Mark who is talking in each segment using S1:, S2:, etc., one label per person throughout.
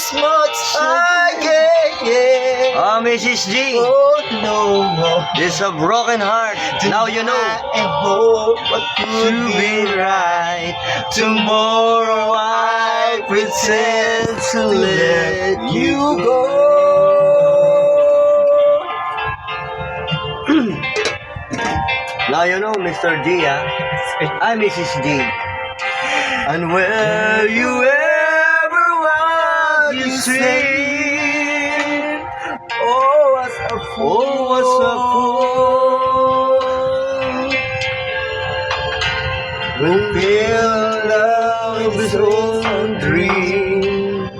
S1: this much again.
S2: Oh, Mrs. G,
S1: Oh no,
S2: this is a broken heart. Now you know.
S1: I hope what could be right. Tomorrow I pretend to let you go.
S2: Now you know, Mr. G, ah. I'm Mrs. G.
S1: And where you ever want you say, oh, was a fool. When real love is own dream.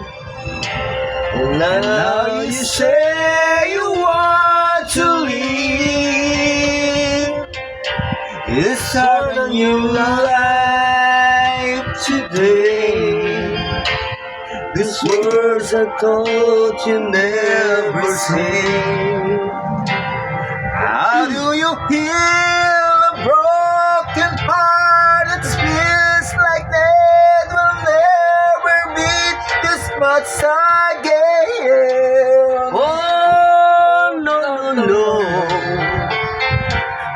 S1: And now you say you want to leave. It's start a new life today. These words I thought you never say. How do you heal a broken heart that feels like it will never beat this much again?
S2: Oh, no, no, no.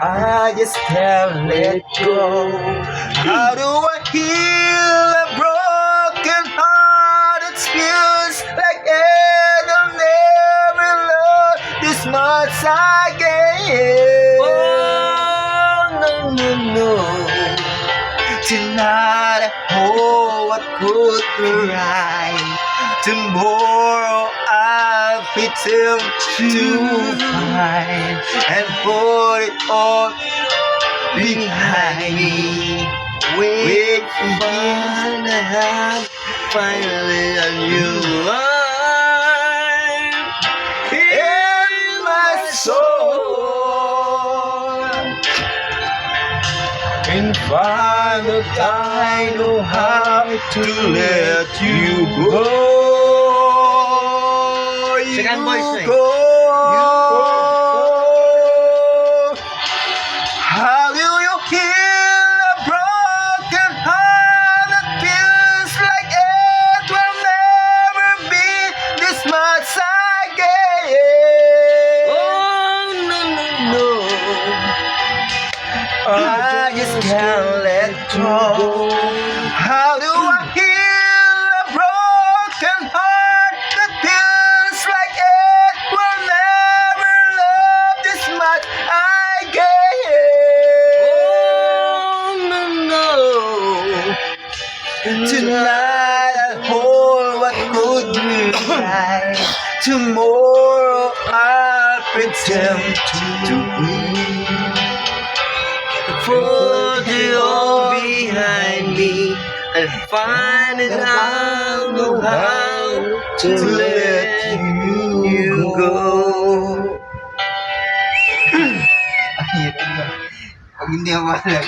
S1: I just can't let go. How do I heal a broken heart that feels like it'll never love this much again?
S2: Oh, no, no, no.
S1: Tonight I hope what could be right. Tomorrow I'll pretend to find and put it all behind me. Wait for the hand, finally a new life in my soul. And finally I know how to let you go.
S2: Second voice na eh.
S1: Go. How do you heal a broken heart that feels like it will never be this much again?
S2: Oh, no, no, no.
S1: I just can't let go. How do I heal a broken heart that feels like it will never love this much again?
S2: Oh, no, no.
S1: Tonight I hold what could be right. Tomorrow I'll pretend to be.
S2: Put it all behind me and find it out know how to let you go.
S1: Pag hindi ako malag.